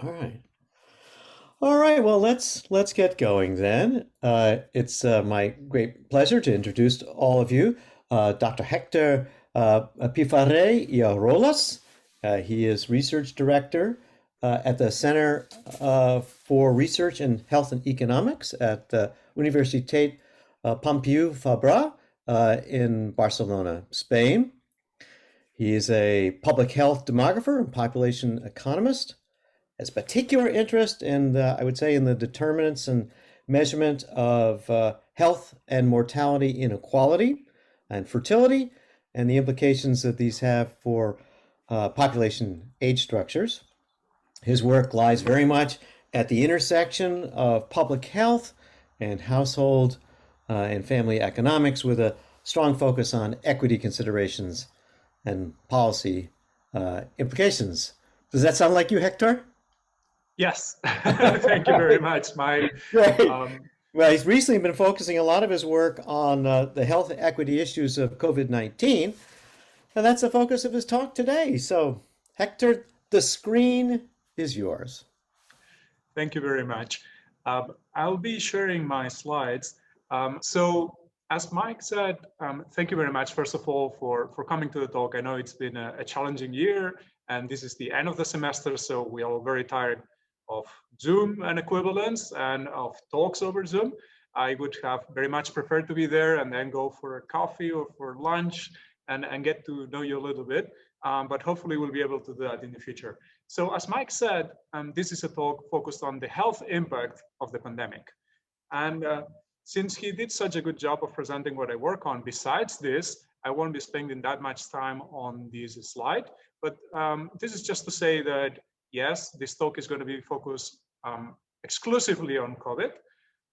All right. All right. Well, let's get going then. It's my great pleasure to introduce all of you, Dr. Héctor Pifarré y Arolas. He is research director at the Center for Research in Health and Economics at the Universitat Pompeu Fabra in Barcelona, Spain. He is a public health demographer and population economist, has particular interest in I would say, in the determinants and measurement of health and mortality inequality and fertility, and the implications that these have for population age structures. His work lies very much at the intersection of public health and household and family economics, with a strong focus on equity considerations and policy implications. Does that sound like you, Hector? Yes, thank you very much, Mike. Right. Um, Well, he's recently been focusing a lot of his work on the health equity issues of COVID-19, and that's the focus of his talk today. So, Hector, the screen is yours. Thank you very much. I'll be sharing my slides. So as Mike said, thank you very much, first of all, for coming to the talk. I know it's been a challenging year, and this is the end of the semester, so we are all very tired of Zoom and equivalents and of talks over Zoom. I would have very much preferred to be there and then go for a coffee or for lunch and get to know you a little bit. But hopefully we'll be able to do that in the future. So as Mike said, this is a talk focused on the health impact of the pandemic. And since he did such a good job of presenting what I work on, besides this, I won't be spending that much time on this slide, but this is just to say that, yes, this talk is going to be focused exclusively on COVID.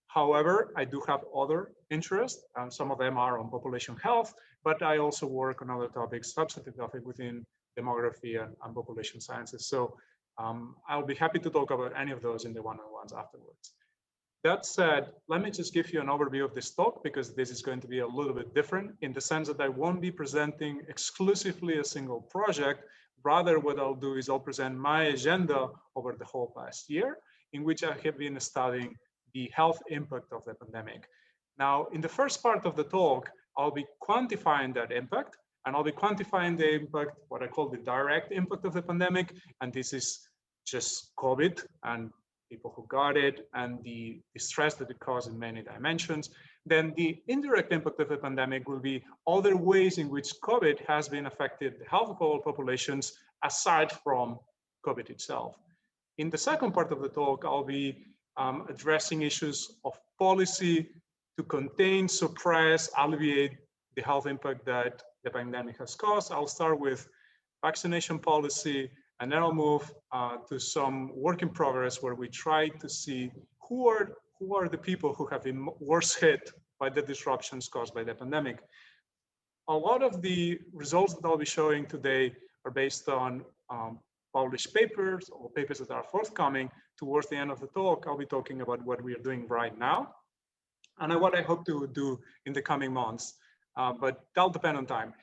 However, I do have other interests, and some of them are on population health, but I also work on other topics, substantive topics within demography and population sciences. So I'll be happy to talk about any of those in the one-on-ones afterwards. That said, let me just give you an overview of this talk, because this is going to be a little bit different in the sense that I won't be presenting exclusively a single project. Rather, what I'll do is I'll present my agenda over the whole past year, in which I have been studying the health impact of the pandemic. Now, in the first part of the talk, I'll be quantifying that impact, and I'll be quantifying the impact, what I call the direct impact of the pandemic, and this is just COVID and people who got it and the stress that it caused in many dimensions. Then the indirect impact of the pandemic will be other ways in which COVID has been affected the health of all populations aside from COVID itself. In the second part of the talk, I'll be addressing issues of policy to contain, suppress, alleviate the health impact that the pandemic has caused. I'll start with vaccination policy, and then I'll move to some work in progress where we try to see who are the people who have been worse hit by the disruptions caused by the pandemic. A lot of the results that I'll be showing today are based on published papers or papers that are forthcoming. Towards the end of the talk, I'll be talking about what we are doing right now and what I hope to do in the coming months, but that'll depend on time.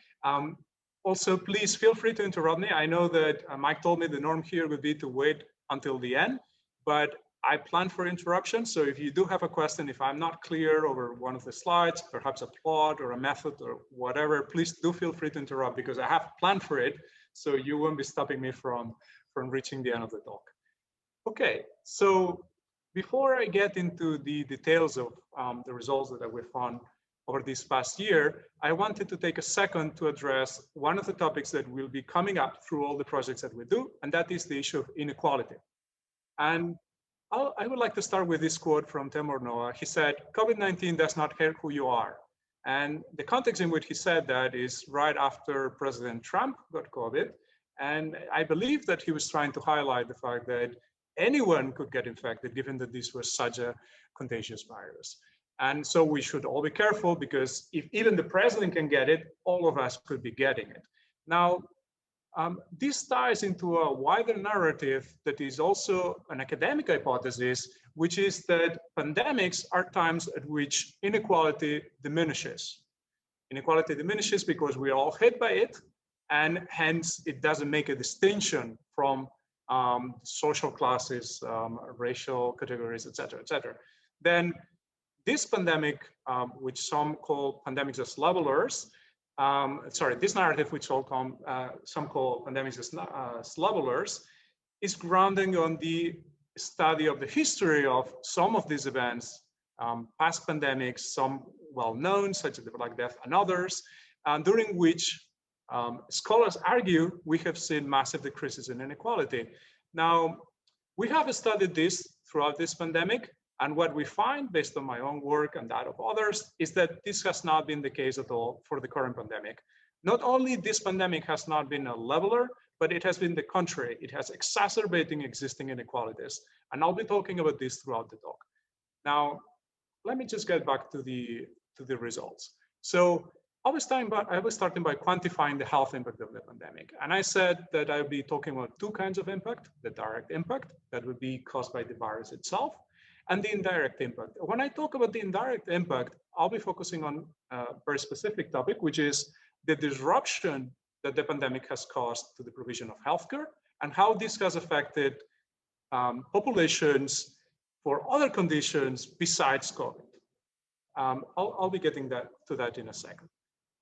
Also, please feel free to interrupt me. I know that Mike told me the norm here would be to wait until the end, but I plan for interruptions. So if you do have a question, if I'm not clear over one of the slides, perhaps a plot or a method or whatever, please do feel free to interrupt, because I have planned for it. So you won't be stopping me from reaching the end of the talk. Okay, so before I get into the details of the results that we found over this past year, I wanted to take a second to address one of the topics that will be coming up through all the projects that we do, and that is the issue of inequality. And I would like to start with this quote from Temur Noah. He said, "COVID-19 does not care who you are." And the context in which he said that is right after President Trump got COVID. And I believe that he was trying to highlight the fact that anyone could get infected, given that this was such a contagious virus. And so we should all be careful, because if even the president can get it, all of us could be getting it. Now, this ties into a wider narrative that is also an academic hypothesis, which is that pandemics are times at which inequality diminishes. Inequality diminishes because we are all hit by it, and hence it doesn't make a distinction from social classes, racial categories, et cetera, then this pandemic, which some call pandemics as levelers, this narrative, which some call pandemics as levelers, is grounding on the study of the history of some of these events, past pandemics, some well-known, such as the Black Death and others, during which scholars argue we have seen massive decreases in inequality. Now, we have studied this throughout this pandemic, and what we find, based on my own work and that of others, is that this has not been the case at all for the current pandemic. Not only this pandemic has not been a leveler, but it has been the contrary. It has exacerbating existing inequalities. And I'll be talking about this throughout the talk. Now, let me just get back to the results. So I was starting by quantifying the health impact of the pandemic. And I said that I would be talking about two kinds of impact: the direct impact that would be caused by the virus itself, and the indirect impact. When I talk about the indirect impact, I'll be focusing on a very specific topic, which is the disruption that the pandemic has caused to the provision of healthcare and how this has affected populations for other conditions besides COVID. I'll be getting to that in a second.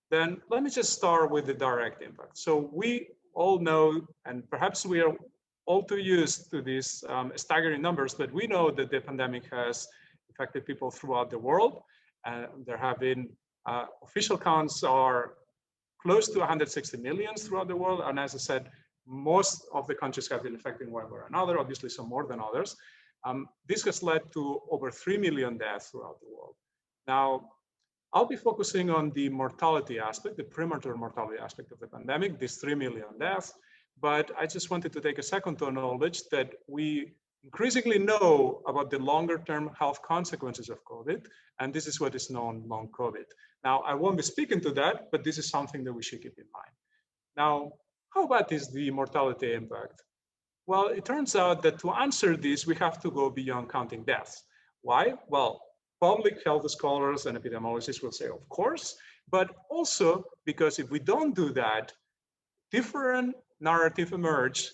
Then let me just start with the direct impact. So we all know, and perhaps we are all too used to these staggering numbers, but we know that the pandemic has affected people throughout the world. There have been official counts are close to 160 million throughout the world. And as I said, most of the countries have been affected in one way or another, obviously some more than others. This has led to over 3 million deaths throughout the world. Now, I'll be focusing on the mortality aspect, the premature mortality aspect of the pandemic, these 3 million deaths. But I just wanted to take a second to acknowledge that we increasingly know about the longer term health consequences of COVID, and this is what is known long COVID. Now, I won't be speaking to that, but this is something that we should keep in mind. Now, how bad is the mortality impact? Well, it turns out that to answer this, we have to go beyond counting deaths. Why? Well, public health scholars and epidemiologists will say, of course, but also because if we don't do that, different narratives emerge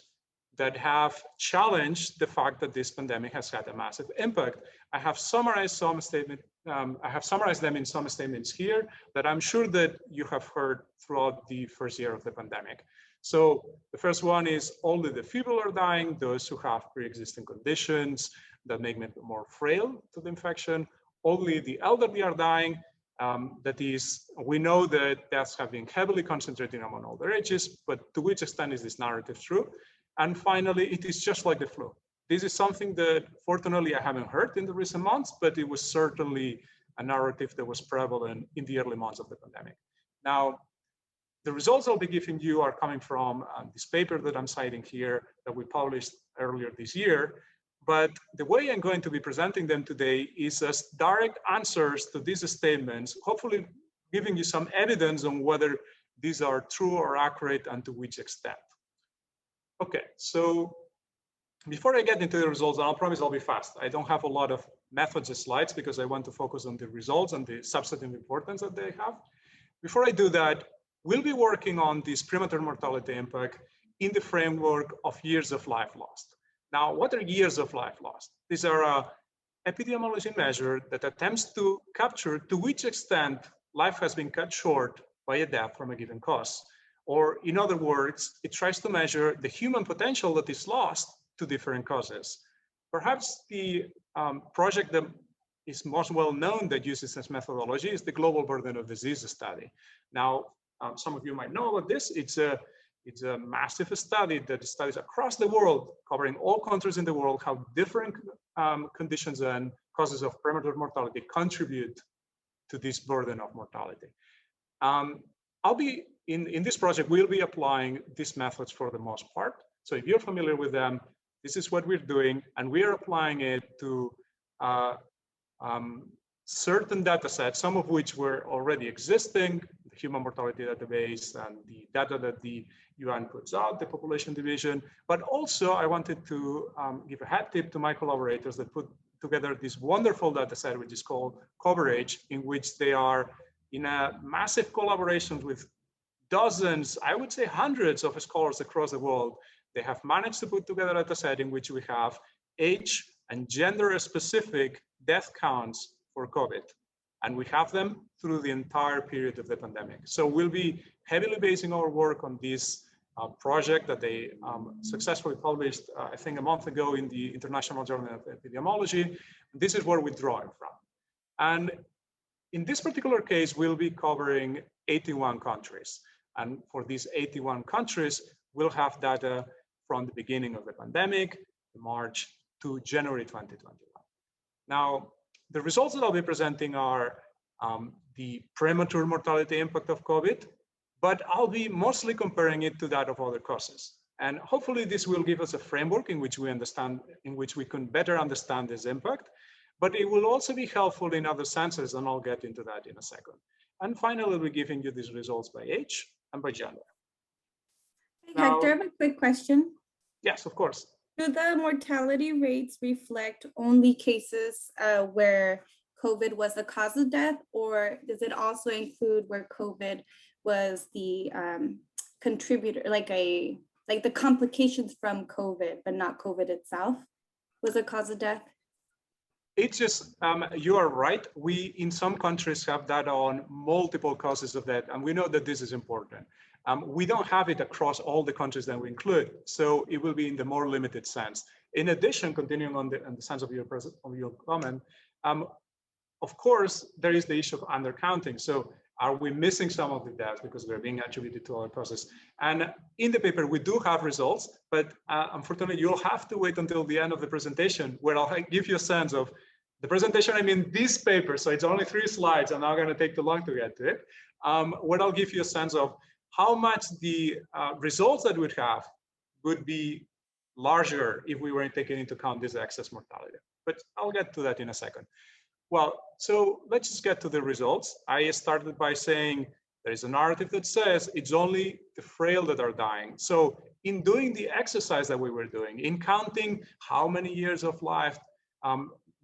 that have challenged the fact that this pandemic has had a massive impact. I have summarized them in some statements here that I'm sure that you have heard throughout the first year of the pandemic. So the first one is only the feeble are dying, those who have pre-existing conditions that make them more frail to the infection. Only the elderly are dying. That is, we know that deaths have been heavily concentrated among older ages, but to which extent is this narrative true? And finally, it is just like the flu. This is something that fortunately I haven't heard in the recent months, but it was certainly a narrative that was prevalent in the early months of the pandemic. Now, the results I'll be giving you are coming from this paper that I'm citing here that we published earlier this year. But the way I'm going to be presenting them today is as direct answers to these statements, hopefully giving you some evidence on whether these are true or accurate and to which extent. Okay, so before I get into the results, and I'll promise I'll be fast. I don't have a lot of methods and slides because I want to focus on the results and the substantive importance that they have. Before I do that, we'll be working on this premature mortality impact in the framework of years of life lost. Now, what are years of life lost? These are an epidemiology measure that attempts to capture to which extent life has been cut short by a death from a given cause. Or in other words, it tries to measure the human potential that is lost to different causes. Perhaps the project that is most well known that uses this methodology is the Global Burden of Disease study. Now, some of you might know about this. It's a massive study that studies across the world, covering all countries in the world, how different conditions and causes of premature mortality contribute to this burden of mortality. I'll be, in this project, we'll be applying these methods for the most part. So if you're familiar with them, this is what we're doing, and we are applying it to certain data sets, some of which were already existing, the Human Mortality Database and the data that the UN puts out, the Population Division. But also I wanted to give a hat tip to my collaborators that put together this wonderful data set, which is called Coverage, in which they are in a massive collaboration with dozens, I would say hundreds of scholars across the world they have managed to put together a data set in which we have age and gender specific death counts for COVID. And we have them through the entire period of the pandemic. So we'll be heavily basing our work on this project that they successfully published, I think a month ago in the International Journal of Epidemiology. This is where we draw it from. And in this particular case, we'll be covering 81 countries. And for these 81 countries, we'll have data from the beginning of the pandemic, March to January 2021. Now, the results that I'll be presenting are the premature mortality impact of COVID, but I'll be mostly comparing it to that of other causes. And hopefully this will give us a framework in which we understand, in which we can better understand this impact, but it will also be helpful in other senses, and I'll get into that in a second. And finally, we're giving you these results by age and by gender. Hey, Hector, I have a quick question. Yes, of course. Do the mortality rates reflect only cases where COVID was the cause of death, or does it also include where COVID was the contributor, like the complications from COVID, but not COVID itself was a cause of death? It's just, you are right. We, in some countries, have data on multiple causes of death, and we know that this is important. We don't have it across all the countries that we include, so it will be in the more limited sense. In addition, continuing on the sense of your comment, of course, there is the issue of undercounting. So are we missing some of the deaths because they're being attributed to other causes? And in the paper, we do have results, but unfortunately, you'll have to wait until the end of the presentation where I'll give you a sense of the presentation. I mean, this paper, so it's only 3 slides. I'm not going to take too long to get to it. Where I'll give you a sense of how much the results that we'd have would be larger if we weren't taking into account this excess mortality. But I'll get to that in a second. Well, so let's just get to the results. I started by saying there is a narrative that says it's only the frail that are dying. So in doing the exercise that we were doing, in counting how many years of life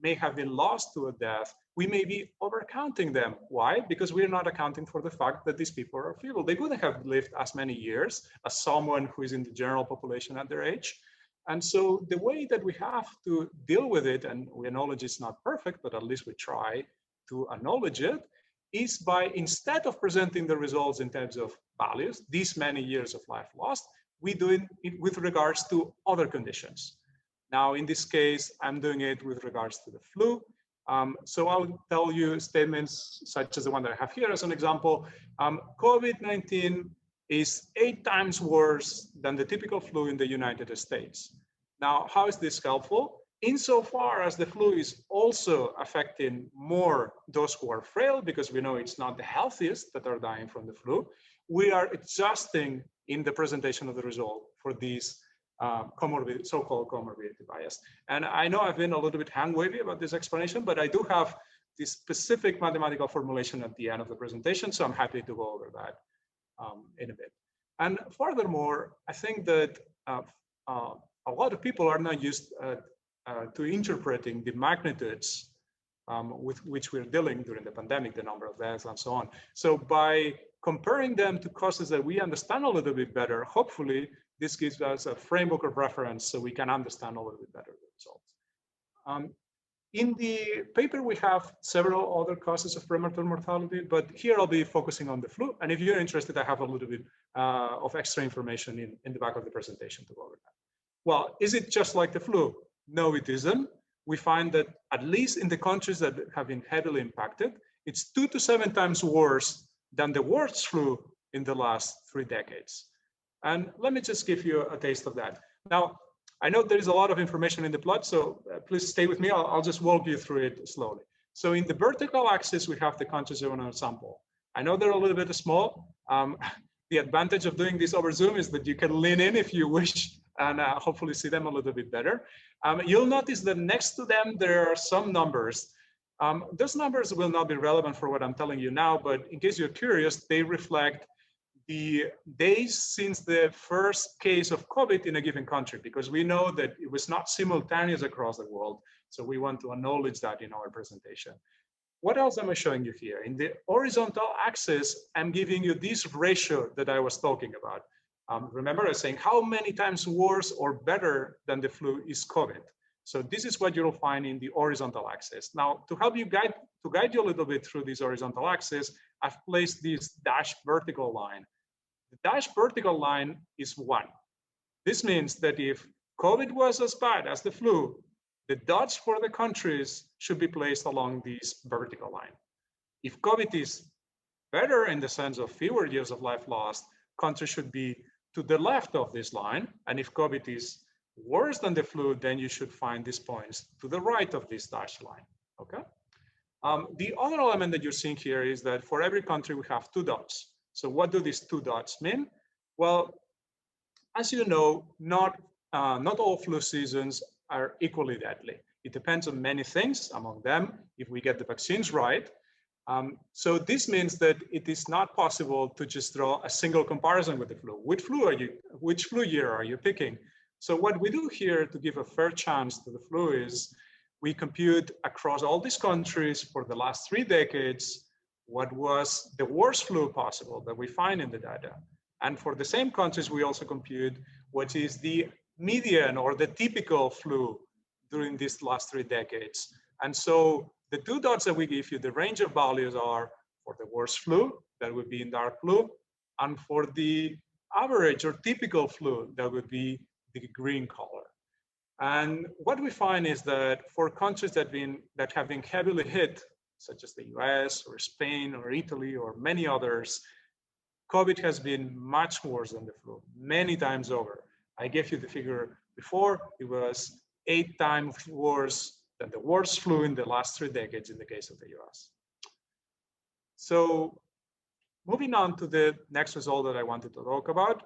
may have been lost to a death, we may be overcounting them. Why? Because we're not accounting for the fact that these people are feeble. They wouldn't have lived as many years as someone who is in the general population at their age. And so the way that we have to deal with it, and we acknowledge it's not perfect, but at least we try to acknowledge it, is by, instead of presenting the results in terms of values, these many years of life lost, we do it with regards to other conditions. Now, in this case, I'm doing it with regards to the flu. So I'll tell you statements such as the one that I have here as an example. COVID-19 is 8 times worse than the typical flu in the United States. Now, how is this helpful? Insofar as the flu is also affecting more those who are frail, because we know it's not the healthiest that are dying from the flu, we are adjusting in the presentation of the result for these so-called comorbidity bias. And I know I've been a little bit hand-wavy about this explanation, but I do have this specific mathematical formulation at the end of the presentation, so I'm happy to go over that in a bit. And furthermore, I think that a lot of people are not used to interpreting the magnitudes with which we're dealing during the pandemic, the number of deaths and so on. So by comparing them to causes that we understand a little bit better, hopefully this gives us a framework of reference so we can understand a little bit better the results. In the paper, we have several other causes of premature mortality, but here I'll be focusing on the flu. And if you're interested, I have a little bit of extra information in the back of the presentation to go over that. Well, is it just like the flu? No, it isn't. We find that at least in the countries that have been heavily impacted, it's 2 to 7 times worse than the worst flu in the last 3 decades. And let me just give you a taste of that. Now, I know there is a lot of information in the plot, so please stay with me. I'll just walk you through it slowly. So in the vertical axis, we have the countries in our sample. I know they're a little bit small. The advantage of doing this over Zoom is that you can lean in if you wish and hopefully see them a little bit better. You'll notice that next to them, there are some numbers. Those numbers will not be relevant for what I'm telling you now, but in case you're curious, they reflect the days since the first case of COVID in a given country, because we know that it was not simultaneous across the world. So we want to acknowledge that in our presentation. What else am I showing you here? In the horizontal axis, I'm giving you this ratio that I was talking about. Remember I was saying how many times worse or better than the flu is COVID. So this is what you'll find in the horizontal axis. Now, to help you guide you a little bit through this horizontal axis, I've placed this dashed vertical line. The dashed vertical line is 1. This means that if COVID was as bad as the flu, the dots for the countries should be placed along this vertical line. If COVID is better in the sense of fewer years of life lost, countries should be to the left of this line. And if COVID is worse than the flu, then you should find these points to the right of this dashed line, okay? The other element that you're seeing here is that for every country, we have 2 dots. So what do these 2 dots mean? Well, as you know, not all flu seasons are equally deadly. It depends on many things, among them, if we get the vaccines right. So this means that it is not possible to just draw a single comparison with the flu. Which flu year are you picking? So what we do here to give a fair chance to the flu is we compute across all these countries for the last 3 decades what was the worst flu possible that we find in the data. And for the same countries, we also compute what is the median or the typical flu during these last 3 decades. And so the 2 dots that we give you, the range of values are for the worst flu, that would be in dark blue, and for the average or typical flu, that would be the green color. And what we find is that for countries that have been heavily hit, such as the US or Spain or Italy or many others, COVID has been much worse than the flu, many times over. I gave you the figure before. It was 8 times worse than the worst flu in the last 3 decades in the case of the US. So moving on to the next result that I wanted to talk about.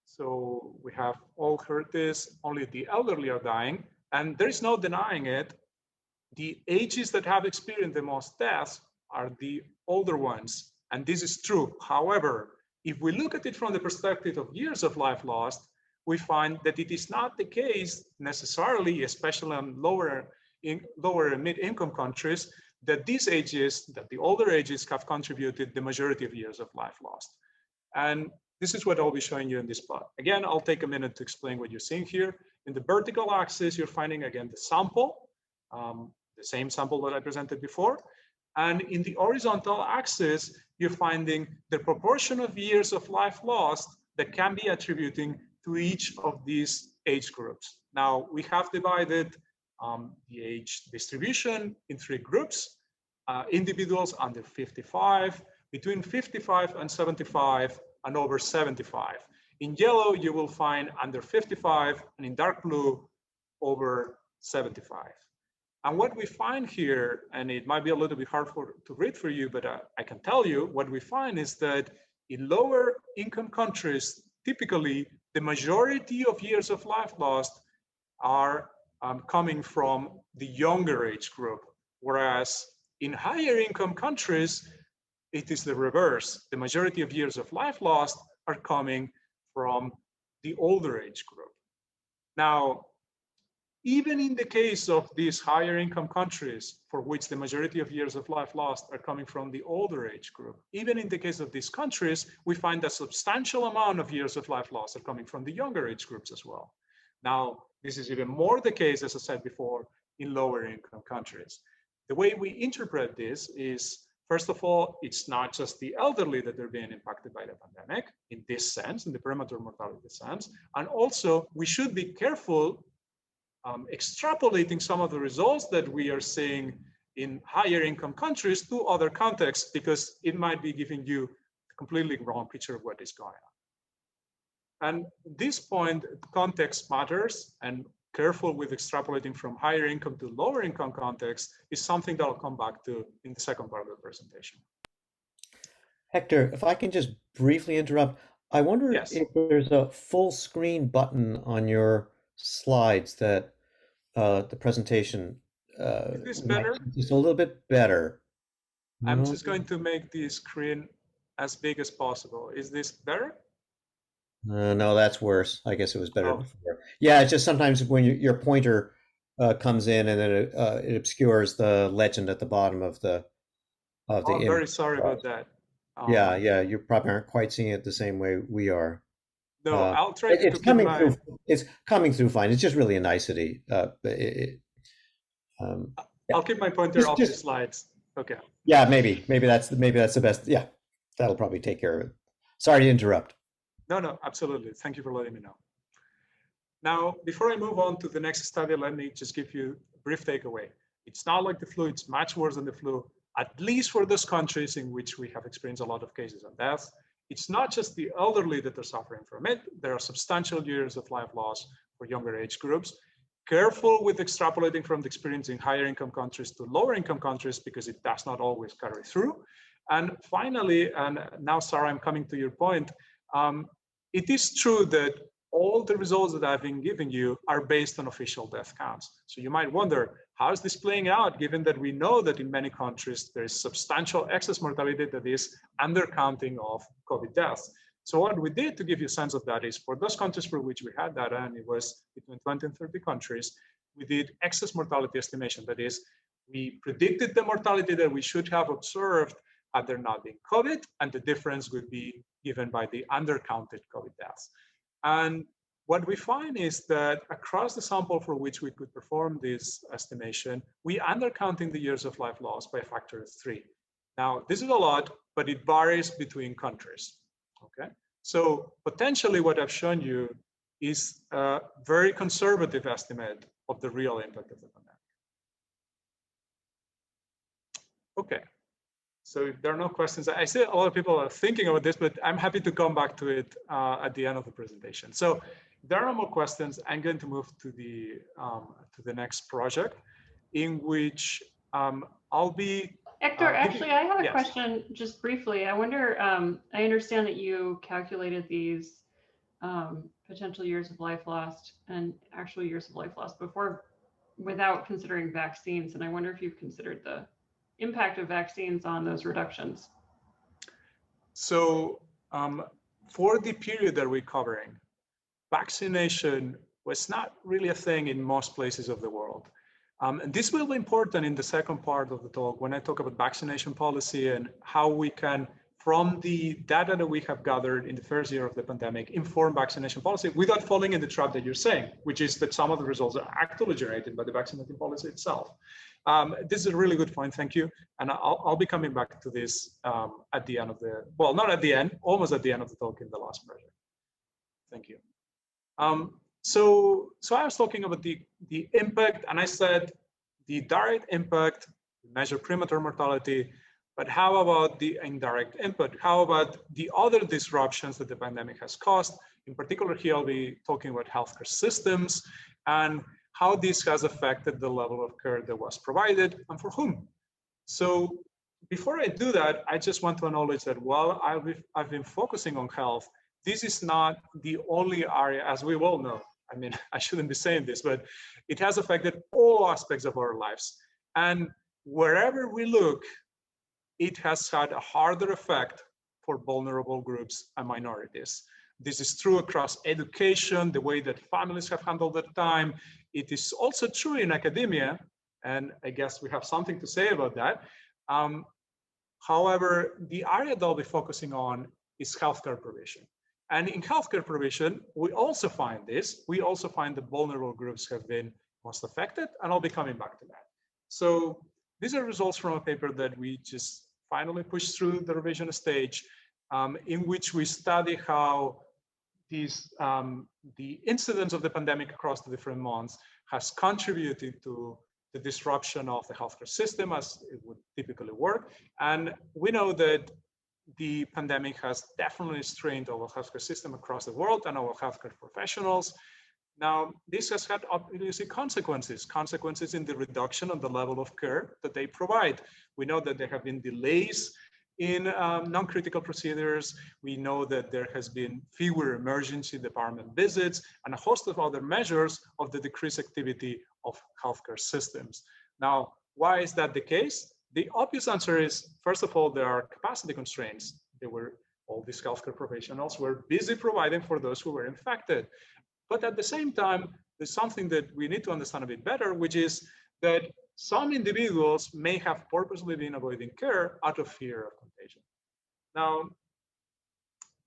So we have all heard this, only the elderly are dying, and there is no denying it. The ages that have experienced the most deaths are the older ones, and this is true. However, if we look at it from the perspective of years of life lost, we find that it is not the case necessarily, especially in lower and mid-income countries, that these ages, that the older ages have contributed the majority of years of life lost. And this is what I'll be showing you in this plot. Again, I'll take a minute to explain what you're seeing here. In the vertical axis, you're finding, again, the sample, the same sample that I presented before. And in the horizontal axis, you're finding the proportion of years of life lost that can be attributing to each of these age groups. Now, we have divided the age distribution in 3 groups. Individuals under 55, between 55 and 75, and over 75. In yellow, you will find under 55, and in dark blue, over 75. And what we find here, and it might be a little bit hard to read for you, but I can tell you, what we find is that in lower income countries, typically the majority of years of life lost are coming from the younger age group, whereas in higher income countries, it is the reverse. The majority of years of life lost are coming from the older age group. Now, even in the case of these higher income countries, for which the majority of years of life lost are coming from the older age group, even in the case of these countries, we find a substantial amount of years of life lost are coming from the younger age groups as well. Now, this is even more the case, as I said before, in lower income countries. The way we interpret this is, first of all, it's not just the elderly that are being impacted by the pandemic in this sense, in the premature mortality sense. And also, we should be careful extrapolating some of the results that we are seeing in higher income countries to other contexts, because it might be giving you a completely wrong picture of what is going on. And this point, context matters, and careful with extrapolating from higher income to lower income context is something that I'll come back to in the second part of the presentation. Hector, if I can just briefly interrupt, I wonder Yes. if there's a full screen button on your slides that the presentation Is this better? just a little bit better. I'm No? just going to make the screen as big as possible. Is this better? No, that's worse. I guess it was better Oh. before. Yeah, it's just sometimes when your pointer comes in and then it obscures the legend at the bottom of the I'm image. very sorry about that. Yeah, you probably aren't quite seeing it the same way we are. No, I'll try to It's keep coming my. through. It's coming through fine. It's just really a nicety. Um, yeah, I'll keep my pointer off the just slides. Okay. yeah. Maybe that's the best. Yeah, that'll probably take care of it. Sorry to interrupt. No, absolutely. Thank you for letting me know. Now, before I move on to the next study, let me just give you a brief takeaway. It's not like the flu, it's much worse than the flu, at least for those countries in which we have experienced a lot of cases and deaths. It's not just the elderly that are suffering from it. There are substantial years of life loss for younger age groups. Careful with extrapolating from the experience in higher income countries to lower income countries because it does not always carry through. And finally, and now Sarah, I'm coming to your point, it is true that all the results that I've been giving you are based on official death counts. So you might wonder, how is this playing out, given that we know that in many countries there is substantial excess mortality that is undercounting of COVID deaths. So what we did to give you a sense of that is for those countries for which we had data, and it was between 20 and 30 countries, we did excess mortality estimation. That is, we predicted the mortality that we should have observed had there not been COVID, and the difference would be given by the undercounted COVID deaths. And what we find is that across the sample for which we could perform this estimation, we undercounting the years of life lost by a factor of 3. Now, this is a lot, but it varies between countries, okay? So potentially what I've shown you is a very conservative estimate of the real impact of the pandemic. Okay. So if there are no questions, I see a lot of people are thinking about this, but I'm happy to come back to it at the end of the presentation. So if there are no more questions, I'm going to move to the next project, in which I'll be. Héctor, actually, I have a yes. question just briefly. I wonder, I understand that you calculated these potential years of life lost and actual years of life lost before without considering vaccines. And I wonder if you've considered the impact of vaccines on those reductions. So for the period that we're covering, vaccination was not really a thing in most places of the world. And this will be important in the second part of the talk when I talk about vaccination policy and how we can, from the data that we have gathered in the first year of the pandemic, inform vaccination policy without falling in the trap that you're saying, which is that some of the results are actually generated by the vaccination policy itself. This is a really good point, thank you. And I'll be coming back to this at the end of the, well, not at the end, almost at the end of the talk in the last project. Thank you. So I was talking about the impact, and I said the direct impact, measure premature mortality, but how about the indirect impact? How about the other disruptions that the pandemic has caused? In particular, here I'll be talking about healthcare systems and how this has affected the level of care that was provided and for whom. So before I do that, I just want to acknowledge that while I've been focusing on health, this is not the only area, as we all know. I mean, I shouldn't be saying this, but it has affected all aspects of our lives. And wherever we look, it has had a harder effect for vulnerable groups and minorities. This is true across education, the way that families have handled their time. It is also true in academia, and I guess we have something to say about that. However, the area that I'll be focusing on is healthcare provision. And in healthcare provision, we also find this. We also find that vulnerable groups have been most affected, and I'll be coming back to that. So these are results from a paper that we just finally pushed through the revision stage, in which we study how these, the incidence of the pandemic across the different months has contributed to the disruption of the healthcare system as it would typically work. And we know that the pandemic has definitely strained our healthcare system across the world and our healthcare professionals. Now, this has had obviously consequences in the reduction of the level of care that they provide. We know that there have been delays in non-critical procedures. We know that there has been fewer emergency department visits and a host of other measures of the decreased activity of healthcare systems. Now, why is that the case? The obvious answer is, first of all, there are capacity constraints. All these healthcare professionals were busy providing for those who were infected. But at the same time, there's something that we need to understand a bit better, which is that some individuals may have purposely been avoiding care out of fear of contagion. Now,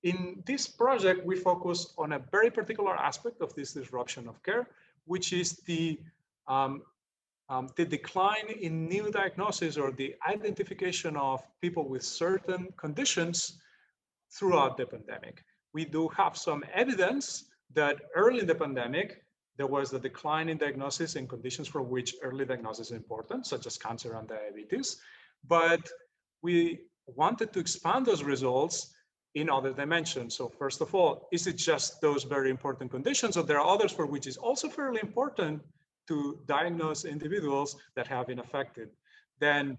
In this project, we focus on a very particular aspect of this disruption of care, which is the decline in new diagnosis or the identification of people with certain conditions throughout the pandemic. We do have some evidence that early in the pandemic, there was a decline in diagnosis in conditions for which early diagnosis is important, such as cancer and diabetes. But we wanted to expand those results in other dimensions. So first of all, is it just those very important conditions, or there are others for which is also fairly important to diagnose individuals that have been affected? Then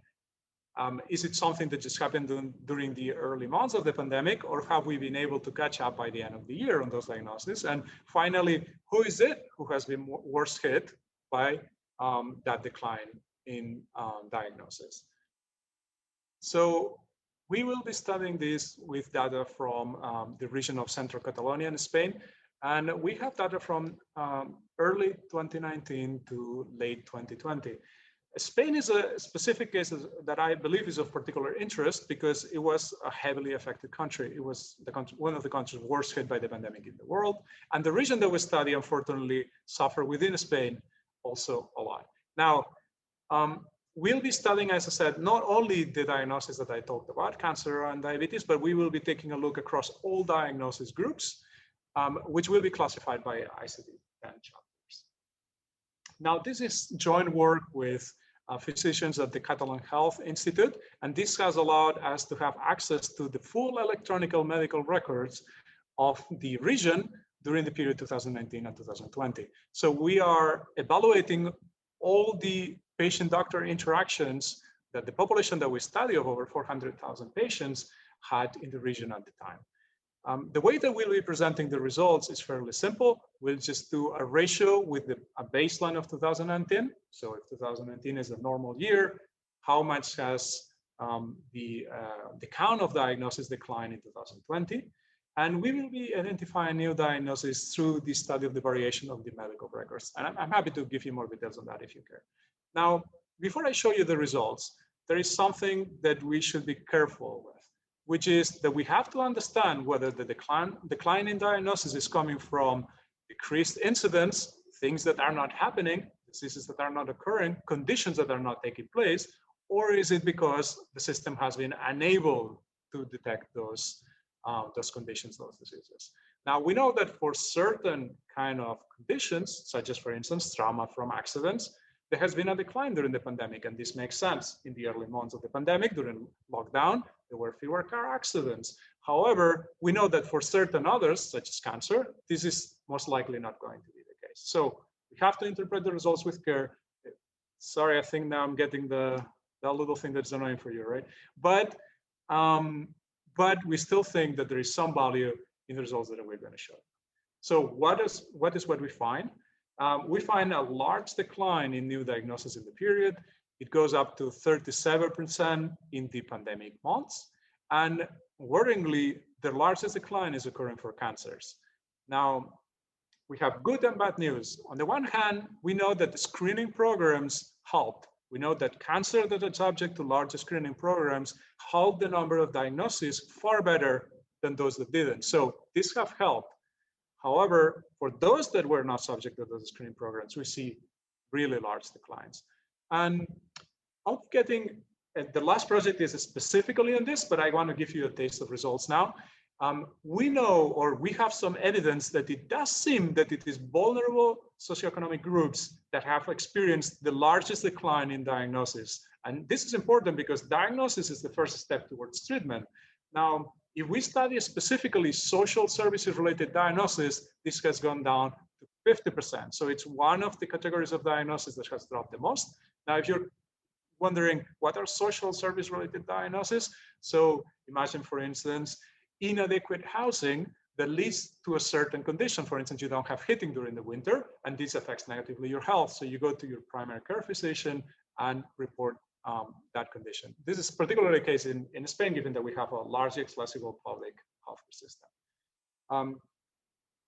is it something that just happened during the early months of the pandemic, or have we been able to catch up by the end of the year on those diagnoses? And finally, who is it who has been worst hit by that decline in diagnosis? So we will be studying this with data from the region of Central Catalonia in Spain. And we have data from early 2019 to late 2020. Spain is a specific case that I believe is of particular interest because it was a heavily affected country. It was one of the countries worst hit by the pandemic in the world. And the region that we study, unfortunately, suffered within Spain also a lot. Now, we'll be studying, as I said, not only the diagnosis that I talked about, cancer and diabetes, but we will be taking a look across all diagnosis groups, which will be classified by ICD-10 chapters. Now, this is joint work with physicians at the Catalan Health Institute, and this has allowed us to have access to the full electronic medical records of the region during the period 2019 and 2020. So we are evaluating all the patient-doctor interactions that the population that we study of over 400,000 patients had in the region at the time. The way that we'll be presenting the results is fairly simple. We'll just do a ratio with a baseline of 2019. So if 2019 is a normal year, how much has the count of diagnosis declined in 2020? And we will be identifying new diagnoses through the study of the variation of the medical records. And I'm happy to give you more details on that if you care. Now, before I show you the results, there is something that we should be careful with, which is that we have to understand whether the decline in diagnosis is coming from decreased incidence, things that are not happening, diseases that are not occurring, conditions that are not taking place, or is it because the system has been unable to detect those conditions, those diseases. Now, we know that for certain kind of conditions, such as, for instance, trauma from accidents, there has been a decline during the pandemic, and this makes sense. In the early months of the pandemic, during lockdown, there were fewer car accidents. However, we know that for certain others, such as cancer, this is most likely not going to be the case. So we have to interpret the results with care. Sorry, I think now I'm getting that little thing that's annoying for you, right? But we still think that there is some value in the results that we're going to show. So what is what we find? We find a large decline in new diagnoses in the period. It goes up to 37% in the pandemic months. And worryingly, the largest decline is occurring for cancers. Now, we have good and bad news. On the one hand, we know that the screening programs helped. We know that cancer that is subject to large screening programs helped the number of diagnoses far better than those that didn't. So these have helped. However, for those that were not subject to those screening programs, we see really large declines. And I'm getting, the last project is specifically on this, but I want to give you a taste of results now. We know, or we have some evidence that it does seem that it is vulnerable socioeconomic groups that have experienced the largest decline in diagnosis. And this is important because diagnosis is the first step towards treatment. Now, if we study specifically social services related diagnosis, this has gone down to 50%. So it's one of the categories of diagnosis that has dropped the most. Now, if you're wondering what are social service related diagnoses, so imagine, for instance, inadequate housing that leads to a certain condition. For instance, you don't have heating during the winter, and this affects negatively your health. So you go to your primary care physician and report that condition. This is particularly the case in Spain, given that we have a largely accessible public healthcare system.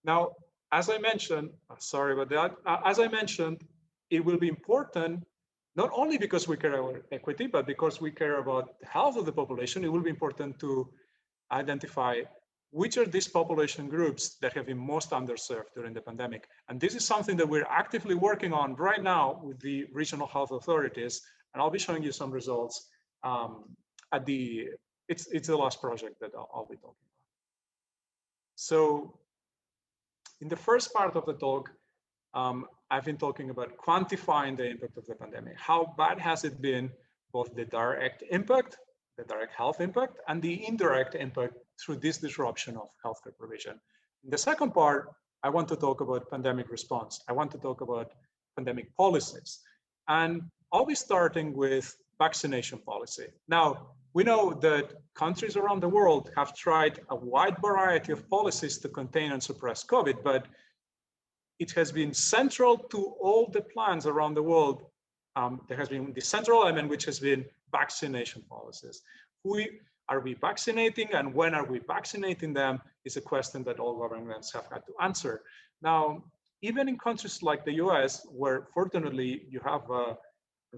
Now, as I mentioned, sorry about that, as I mentioned, it will be important, not only because we care about equity, but because we care about the health of the population. It will be important to identify which are these population groups that have been most underserved during the pandemic. And this is something that we're actively working on right now with the regional health authorities. And I'll be showing you some results at the, it's the last project that I'll be talking about. So in the first part of the talk, I've been talking about quantifying the impact of the pandemic. How bad has it been, both the direct impact, the direct health impact, and the indirect impact through this disruption of healthcare provision. In the second part, I want to talk about pandemic response. I want to talk about pandemic policies. And I'll be starting with vaccination policy. Now, we know that countries around the world have tried a wide variety of policies to contain and suppress COVID, but it has been central to all the plans around the world. There has been the central element, which has been vaccination policies. Who are we vaccinating, and when are we vaccinating them is a question that all governments have had to answer. Now, even in countries like the US, where fortunately you have a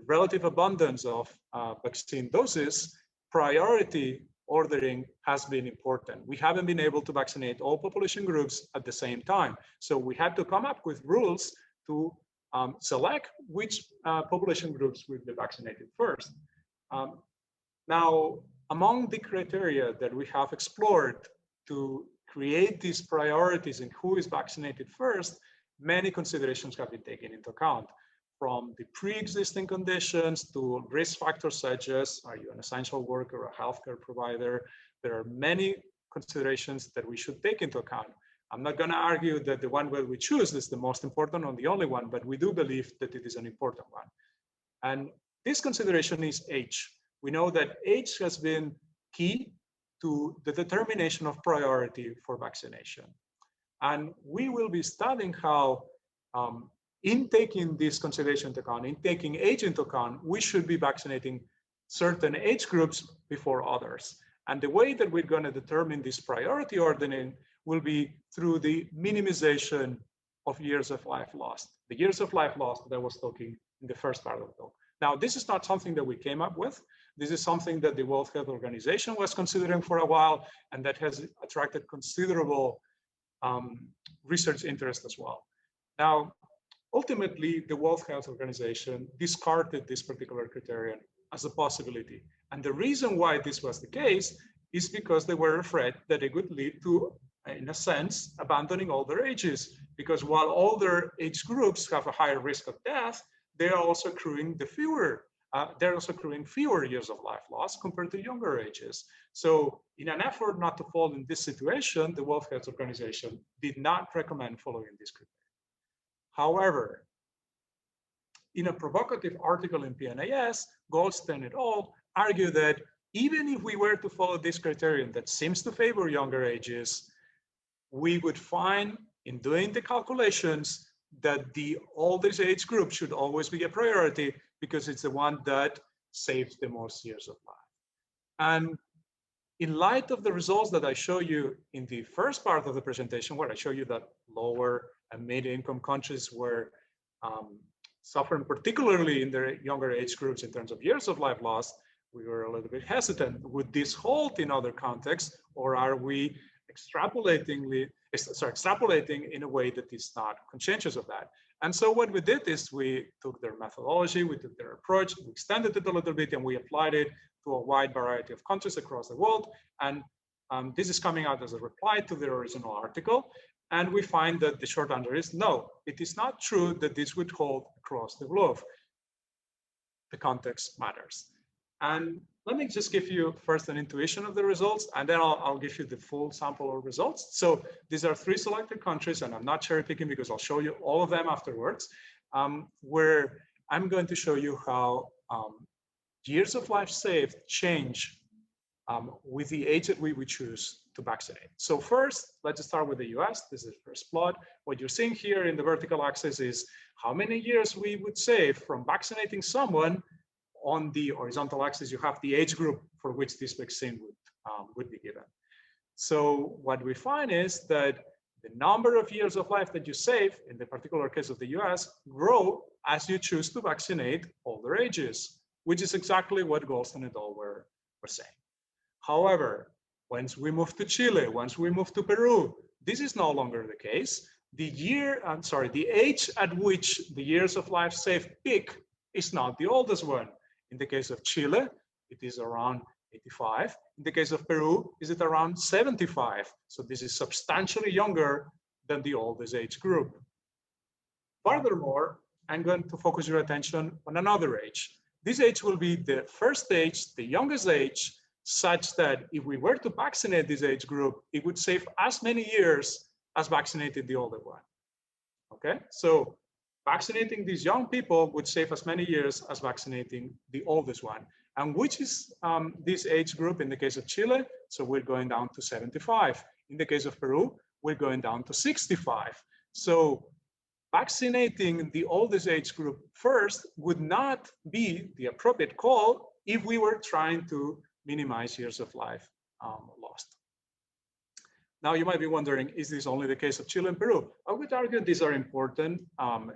relative abundance of vaccine doses, priority ordering has been important. We haven't been able to vaccinate all population groups at the same time. So we had to come up with rules to select which population groups will be vaccinated first. Now, among the criteria that we have explored to create these priorities and who is vaccinated first, many considerations have been taken into account, from the pre-existing conditions to risk factors such as, are you an essential worker or a healthcare provider? There are many considerations that we should take into account. I'm not going to argue that the one that we choose is the most important or the only one, but we do believe that it is an important one. And this consideration is age. We know that age has been key to the determination of priority for vaccination. And we will be studying how in taking this consideration into account, in taking age into account, we should be vaccinating certain age groups before others. And the way that we're going to determine this priority ordering will be through the minimization of years of life lost. The years of life lost that I was talking in the first part of the talk. Now, this is not something that we came up with. This is something that the World Health Organization was considering for a while, and that has attracted considerable research interest as well. Now, ultimately, the World Health Organization discarded this particular criterion as a possibility. And the reason why this was the case is because they were afraid that it would lead to, in a sense, abandoning older ages. Because while older age groups have a higher risk of death, they are also accruing fewer years of life loss compared to younger ages. So in an effort not to fall in this situation, the World Health Organization did not recommend following this criteria. However, in a provocative article in PNAS, Goldstein et al. Argue that even if we were to follow this criterion that seems to favor younger ages, we would find in doing the calculations that the oldest age group should always be a priority because it's the one that saves the most years of life. And in light of the results that I show you in the first part of the presentation, where I show you that lower and mid-income countries were suffering particularly in their younger age groups in terms of years of life lost, we were a little bit hesitant. Would this hold in other contexts, or are we extrapolating in a way that is not conscientious of that? And so what we did is we took their methodology, we took their approach, we extended it a little bit, and we applied it to a wide variety of countries across the world. And this is coming out as a reply to the original article. And we find that the short answer is no, it is not true that this would hold across the globe. The context matters. And let me just give you first an intuition of the results, and then I'll give you the full sample of results. So these are 3 selected countries, and I'm not cherry picking because I'll show you all of them afterwards, where I'm going to show you how years of life saved change with the age that we would choose to vaccinate. So first, let's start with the US. This is the first plot. What you're seeing here in the vertical axis is how many years we would save from vaccinating someone. On the horizontal axis, you have the age group for which this vaccine would be given. So what we find is that the number of years of life that you save, in the particular case of the US, grow as you choose to vaccinate older ages, which is exactly what Goldstein et al. were saying. However, Once we move to Chile, once we move to Peru, this is no longer the case. The age at which the years of life saved peak is not the oldest one. In the case of Chile, it is around 85. In the case of Peru, is it around 75? So this is substantially younger than the oldest age group. Furthermore, I'm going to focus your attention on another age. This age will be the first age, the youngest age, such that if we were to vaccinate this age group, it would save as many years as vaccinating the older one. Okay, so vaccinating these young people would save as many years as vaccinating the oldest one. And which is this age group in the case of Chile? So we're going down to 75. In the case of Peru, we're going down to 65. So vaccinating the oldest age group first would not be the appropriate call if we were trying to minimize years of life lost. Now you might be wondering, is this only the case of Chile and Peru? I would argue these are important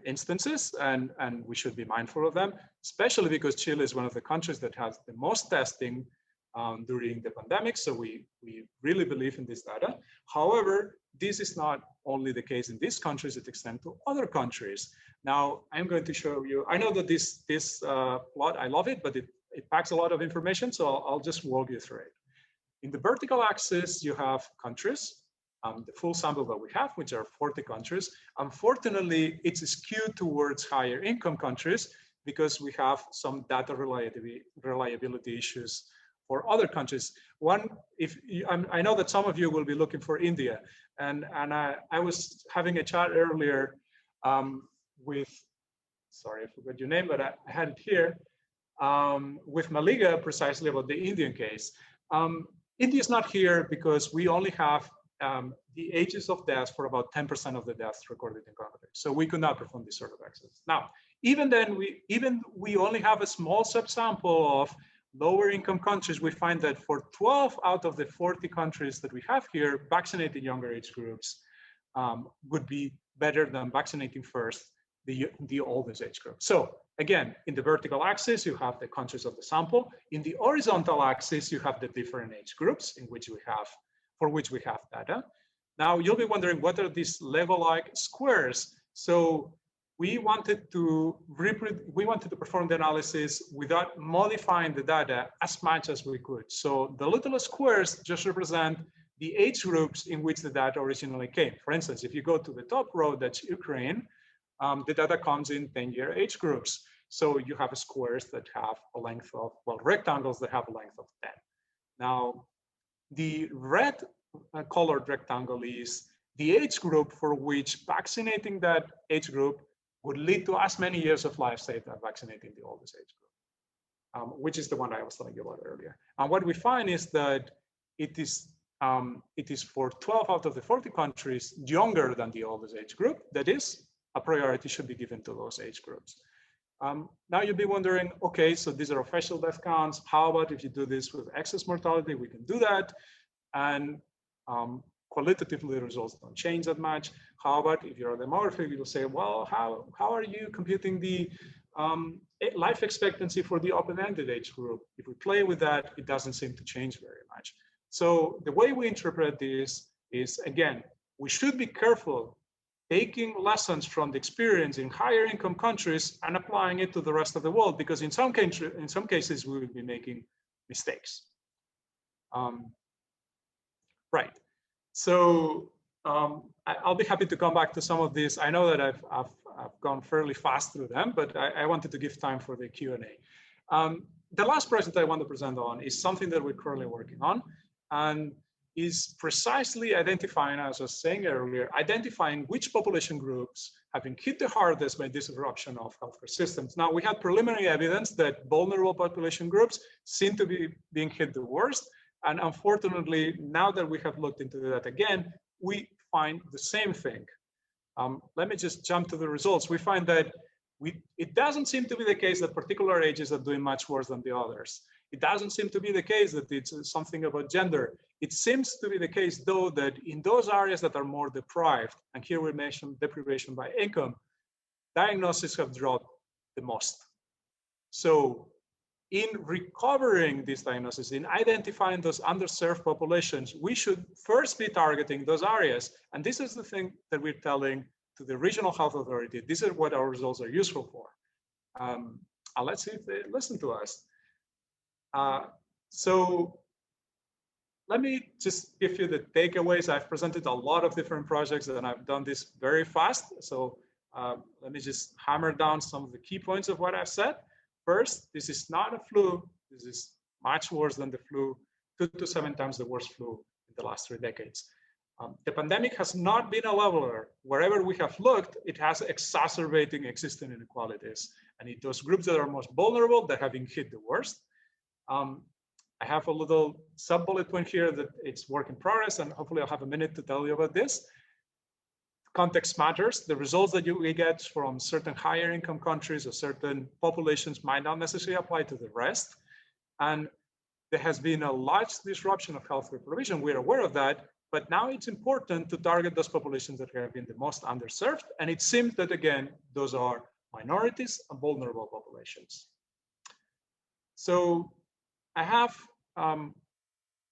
instances and we should be mindful of them, especially because Chile is one of the countries that has the most testing during the pandemic. So we really believe in this data. However, this is not only the case in these countries, it extends to other countries. Now I'm going to show you, I know that this plot, I love it, but it packs a lot of information. So I'll just walk you through it. In the vertical axis, you have countries, the full sample that we have, which are 40 countries. Unfortunately, it's skewed towards higher income countries because we have some data reliability issues for other countries. One, I know that some of you will be looking for India, and I was having a chat earlier with, sorry, I forgot your name, but I had it here, with Maliga precisely about the Indian case. India is not here because we only have the ages of death for about 10% of the deaths recorded in Congo. So we could not perform this sort of access. Now, even then, we only have a small subsample of lower income countries. We find that for 12 out of the 40 countries that we have here, vaccinating younger age groups would be better than vaccinating first the oldest age group. So again, in the vertical axis, you have the countries of the sample. In the horizontal axis, you have the different age groups for which we have data. Now you'll be wondering, what are these Lego-like squares? So we wanted to perform the analysis without modifying the data as much as we could. So the little squares just represent the age groups in which the data originally came. For instance, if you go to the top row, that's Ukraine, the data comes in 10-year age groups. So you have squares that have a length of, well, rectangles that have a length of 10. Now, the red colored rectangle is the age group for which vaccinating that age group would lead to as many years of life saved as vaccinating the oldest age group, which is the one I was telling you about earlier. And what we find is that it is for 12 out of the 40 countries younger than the oldest age group. That is, a priority should be given to those age groups. Now you'll be wondering, okay, so these are official death counts. How about if you do this with excess mortality? We can do that. And qualitatively, the results don't change that much. How about if you're a demographic, you'll say, well, how are you computing the life expectancy for the open-ended age group? If we play with that, it doesn't seem to change very much. So the way we interpret this is, again, we should be careful taking lessons from the experience in higher income countries and applying it to the rest of the world, because in some cases, we will be making mistakes. Right. So I'll be happy to come back to some of these. I know that I've gone fairly fast through them, but I wanted to give time for the Q&A. The last project I want to present on is something that we're currently working on, and is precisely identifying, as I was saying earlier, identifying which population groups have been hit the hardest by disruption of healthcare systems. Now, we had preliminary evidence that vulnerable population groups seem to be being hit the worst. And unfortunately, now that we have looked into that again, we find the same thing. Let me just jump to the results. We find that it doesn't seem to be the case that particular ages are doing much worse than the others. It doesn't seem to be the case that it's something about gender. It seems to be the case, though, that in those areas that are more deprived, and here we mentioned deprivation by income, diagnoses have dropped the most. So in recovering this diagnosis, in identifying those underserved populations, we should first be targeting those areas. And this is the thing that we're telling to the regional health authority. This is what our results are useful for. And let's see if they listen to us. So let me just give you the takeaways. I've presented a lot of different projects and I've done this very fast. So let me just hammer down some of the key points of what I've said. First, this is not a flu. This is much worse than the flu, 2 to 7 times the worst flu in the last 3 decades. The pandemic has not been a leveler. Wherever we have looked, it has exacerbating existing inequalities. And in those groups that are most vulnerable, that have been hit the worst. I have a little sub-bullet point here that it's work in progress, and hopefully I'll have a minute to tell you about this. Context matters. The results that we get from certain higher income countries or certain populations might not necessarily apply to the rest. And there has been a large disruption of healthcare provision. We're aware of that, but now it's important to target those populations that have been the most underserved. And it seems that, again, those are minorities and vulnerable populations. So I have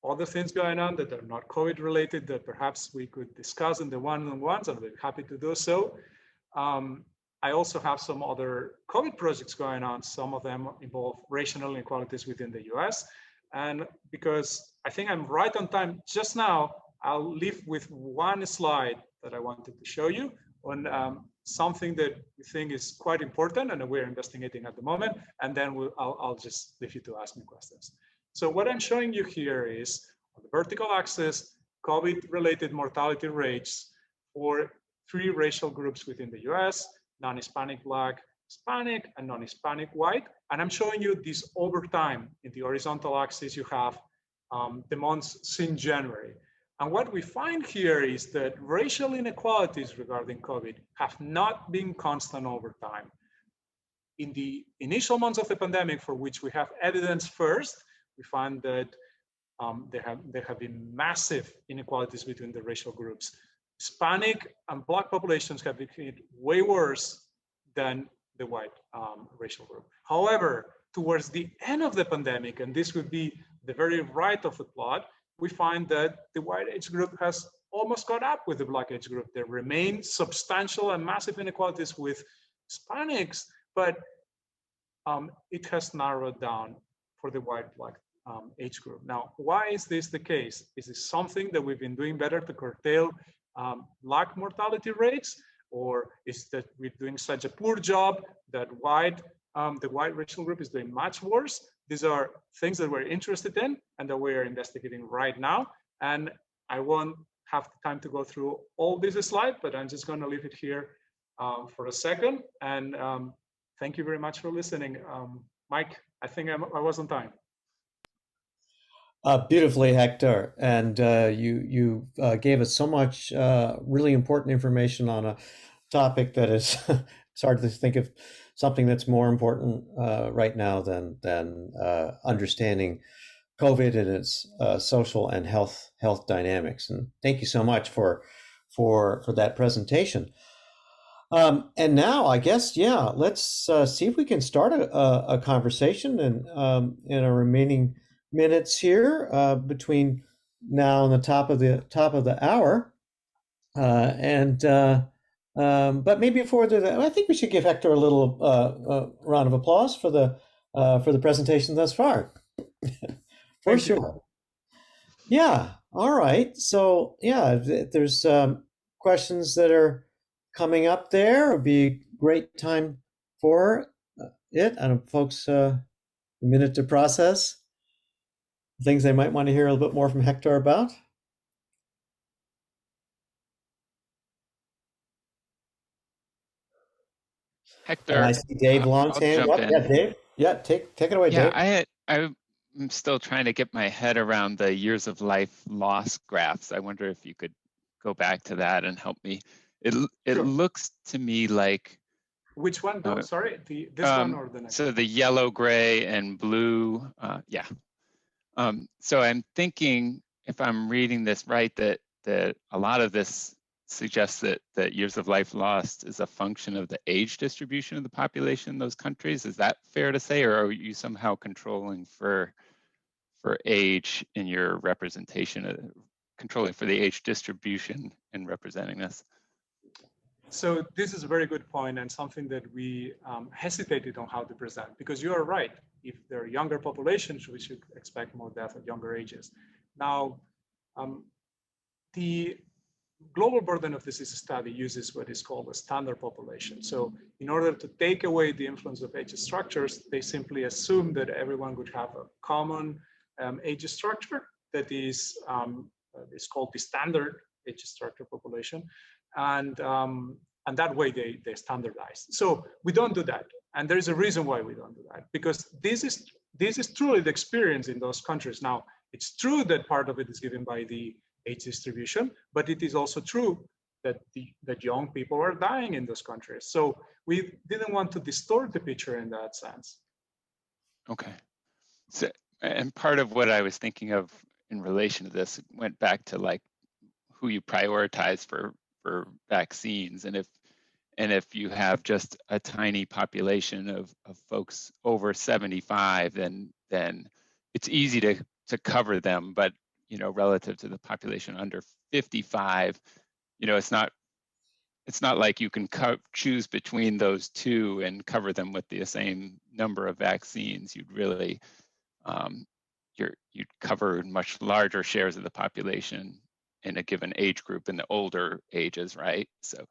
other things going on that are not COVID related that perhaps we could discuss in the one-on-ones, and I'll be happy to do so. I also have some other COVID projects going on. Some of them involve racial inequalities within the US. And because I think I'm right on time just now, I'll leave with one slide that I wanted to show you on something that we think is quite important and we're investigating at the moment. And then I'll just leave you to ask me questions. So what I'm showing you here is on the vertical axis, COVID-related mortality rates for 3 racial groups within the US, non-Hispanic Black, Hispanic, and non-Hispanic White. And I'm showing you this over time. In the horizontal axis, you have the months since January. And what we find here is that racial inequalities regarding COVID have not been constant over time. In the initial months of the pandemic, for which we have evidence first, we find that there have been massive inequalities between the racial groups. Hispanic and Black populations have been hit way worse than the white racial group. However, towards the end of the pandemic, and this would be the very right of the plot, we find that the white age group has almost caught up with the Black age group. There remain substantial and massive inequalities with Hispanics, but it has narrowed down for the white Black age group. Now, why is this the case? Is this something that we've been doing better to curtail Black mortality rates? Or is that we're doing such a poor job that the white racial group is doing much worse? These are things that we're interested in and that we're investigating right now. And I won't have time to go through all these slides, but I'm just going to leave it here for a second. And thank you very much for listening. Mike, I think I was on time. Beautifully, Hector. And you gave us so much really important information on a topic that is, it's hard to think of something that's more important right now than understanding COVID and its social and health dynamics. And thank you so much for that presentation. And now, I guess, yeah, let's see if we can start a conversation in our remaining minutes here between now and the top of the hour. But maybe before that, I think we should give Hector a little round of applause for the presentation thus far. For sure. Yeah. All right. So yeah, if there's questions that are coming up there, it'd be a great time for it. I don't know, folks, a minute to process things they might want to hear a little bit more from Hector about. Hector, I see Dave Long's hand up. Yeah, Dave. Yeah, take it away, Dave. I'm still trying to get my head around the years of life loss graphs. I wonder if you could go back to that and help me. It Sure. looks to me like. Which one? No, sorry, this one or the next? So the yellow, gray, and blue. Yeah. So I'm thinking, if I'm reading this right, that a lot of this suggests that years of life lost is a function of the age distribution of the population in those countries. Is that fair to say, or are you somehow controlling for age in your representation, controlling for the age distribution in representing this? So this is a very good point and something that we hesitated on how to present, because you are right. If there are younger populations, we should expect more death at younger ages. Now, the global burden of disease study uses what is called a standard population. So in order to take away the influence of age structures, they simply assume that everyone would have a common age structure that is called the standard age structure population. And that way they standardize. So we don't do that. And there's a reason why we don't do that, because this is truly the experience in those countries. Now, it's true that part of it is given by the age distribution, but it is also true that young people are dying in those countries. So we didn't want to distort the picture in that sense. Okay. So, and part of what I was thinking of in relation to this went back to like who you prioritize for vaccines, and if you have just a tiny population of folks over 75, then it's easy to cover them, but relative to the population under 55, it's not like you can choose between those two and cover them with the same number of vaccines. You'd really you'd cover much larger shares of the population in a given age group in the older ages, right? So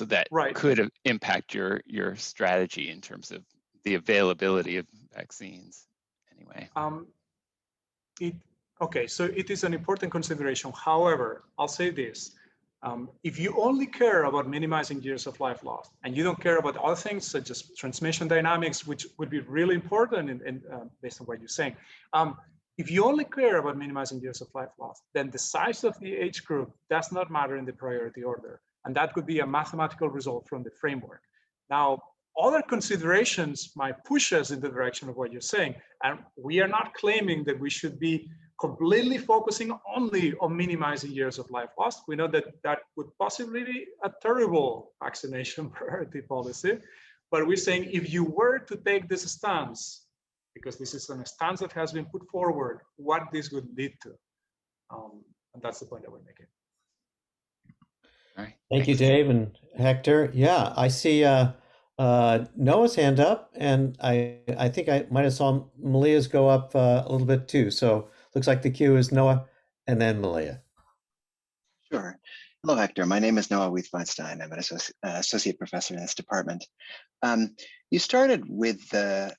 that right. could impact your strategy in terms of the availability of vaccines anyway. Okay, so it is an important consideration. However, I'll say this. If you only care about minimizing years of life lost, and you don't care about other things such as transmission dynamics, which would be really important based on what you're saying. If you only care about minimizing years of life lost, then the size of the age group does not matter in the priority order. And that could be a mathematical result from the framework. Now, other considerations might push us in the direction of what you're saying. And we are not claiming that we should be completely focusing only on minimizing years of life lost. We know that that would possibly be a terrible vaccination priority policy. But we're saying if you were to take this stance, because this is a stance that has been put forward, what this would lead to. And that's the point that we're making. All right. Thank you, Dave and Hector. Yeah, I see Noah's hand up, and I think I might have saw Malia's go up a little bit too. So looks like the queue is Noah and then Malia. Sure. Hello, Hector. My name is Noah Wieth-Weinstein. I'm an associate professor in this department. You started with this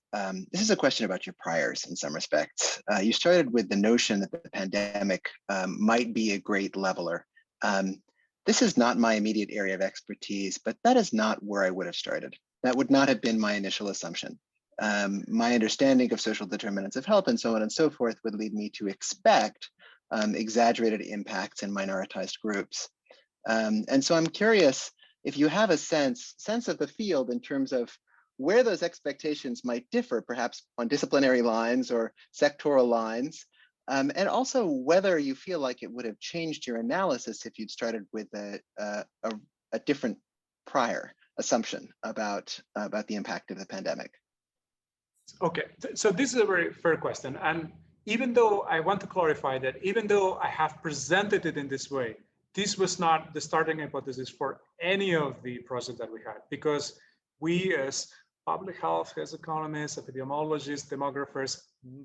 is a question about your priors in some respects. You started with the notion that the pandemic might be a great leveler. This is not my immediate area of expertise, but that is not where I would have started. That would not have been my initial assumption. My understanding of social determinants of health and so on and so forth would lead me to expect exaggerated impacts in minoritized groups. And so I'm curious if you have a sense of the field in terms of where those expectations might differ, perhaps on disciplinary lines or sectoral lines, and also whether you feel like it would have changed your analysis if you'd started with a different prior assumption about the impact of the pandemic. Okay, so this is a very fair question. And even though I want to clarify that, even though I have presented it in this way, this was not the starting hypothesis for any of the projects that we had, because we as public health, as economists, epidemiologists, demographers,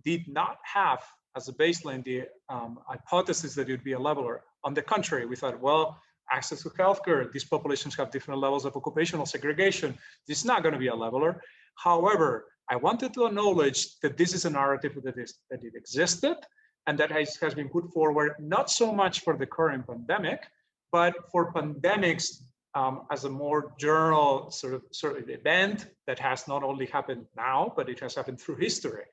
did not have as a baseline the hypothesis that it would be a leveler. On the contrary, we thought, well, access to healthcare, these populations have different levels of occupational segregation. This is not going to be a leveler. However, I wanted to acknowledge that this is a narrative that it existed and that has been put forward, not so much for the current pandemic, but for pandemics as a more general sort of event that has not only happened now, but it has happened through history.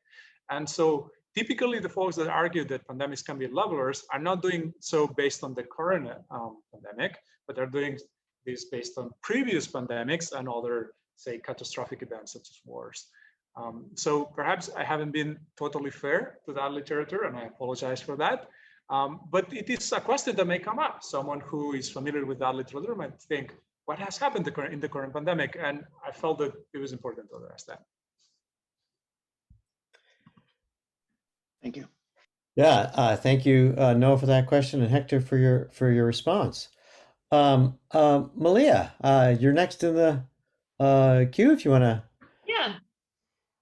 And so typically the folks that argue that pandemics can be levelers are not doing so based on the current pandemic, but they're doing this based on previous pandemics and other, say, catastrophic events such as wars. So perhaps I haven't been totally fair to that literature, and I apologize for that. But it is a question that may come up. Someone who is familiar with that literature might think, what has happened in the current pandemic? And I felt that it was important to address that. Thank you. Yeah, thank you, Noah, for that question, and Hector for your response. Malia, you're next in the queue if you want to Yeah.